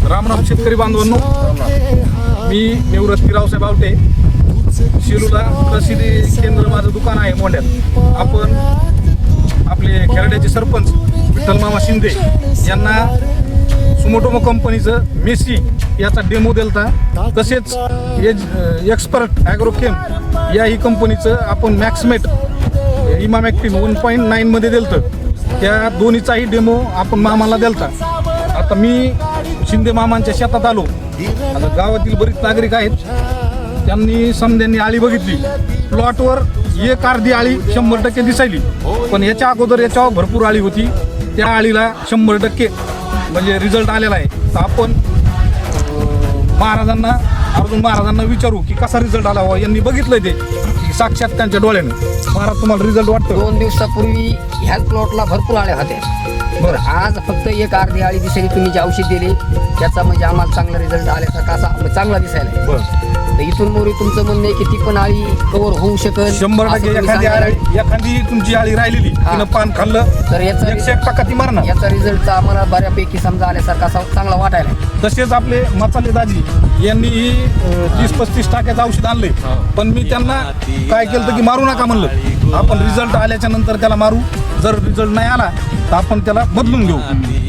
राम शेतकरी बांधवांनो, मी निवृत्ती रावसाहेब आवटे, शिरूला कृषी केंद्र माझं दुकान आहे मोंड्यात. आपण आपले खेरड्याचे सरपंच विठ्ठल मामा शिंदे यांना सुमोटोमो कंपनीचं मेसी याचा डेमो दिलता. तसेच एक्सपर्ट ॲग्रोकेम या ही कंपनीचं आपण मॅक्समेट इमामॅक्टिन 1.9 मध्ये दिलतं. त्या दोन्हीचाही डेमो आपण मामाला दिलता. आता मी शिंदे मामांच्या शेतात आलो. आता गावातील बरीच नागरिक आहेत, त्यांनी समध्यांनी आळी बघितली. प्लॉटवर एक अर्धी आळी 100% दिसायली, पण याच्या अगोदर याच्यावर भरपूर आळी होती. त्या आळीला 100% म्हणजे रिझल्ट आलेला आहे. तर आपण अर्जुन महाराजांना विचारू की कसा रिझल्ट आला. यांनी बघितलंय ते की साक्षात त्यांच्या डोळ्यानं. महाराज, तुम्हाला रिझल्ट वाटतो? 2 दिवसापूर्वी ह्याच प्लॉटला भरपूर आळ्या होत्या. बरं, आज फक्त एक अर्धी आळी दिसायली. तुम्ही जे औषध दिले त्याचा म्हणजे आम्हाला चांगला रिझल्ट आल्याचा कसा चांगला दिसायला. बरं, तर इथून मोरी तुमचं म्हणणं आहे की ती पण आळी कव्हर होऊ शकल 100%. एखादी तुमची आळी राहिलेली तिनं पान खाल्लं तर 100% ती मरणार. याचा रिझल्ट आम्हाला बऱ्यापैकी समजा आल्यासारखा चांगला वाटायला. तसेच आपले मसाले दाजी यांनी 30-35 टाक्याचं औषध आणले, पण मी त्यांना काय केलं की मारू नका म्हणलं. आपण रिझल्ट आल्याच्या नंतर त्याला मारू. जर रिझल्ट नाही आला तर आपण त्याला बदलून घेऊ.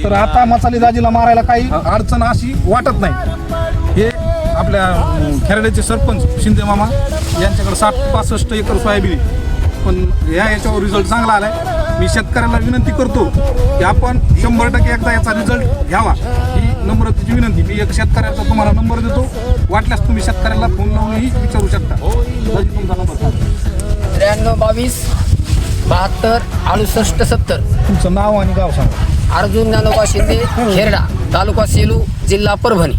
तर आता मसाले दाजीला मारायला काही अडचण अशी वाटत नाही. हे आपल्या खेरड्याचे सरपंच शिंदे मामा यांच्याकडे 60-65 एकर सोयाबीन, पण याच्यावर रिझल्ट चांगला आला आहे. मी शेतकऱ्याला विनंती करतो की आपण 100% एकदा याचा रिझल्ट घ्यावा, ही नम्रतेची विनंती. मी एक शेतकऱ्याचा तुम्हाला नंबर देतो, वाटल्यास तुम्ही शेतकऱ्याला फोन लावूनही विचारू शकता. तुमचा नंबर 93 22 72 68 70. तुमचं नाव आणि गाव सांगा. अर्जुन ज्ञानोबा शिंदे, खेरडा, तालुका सेलू, जिल्हा परभणी.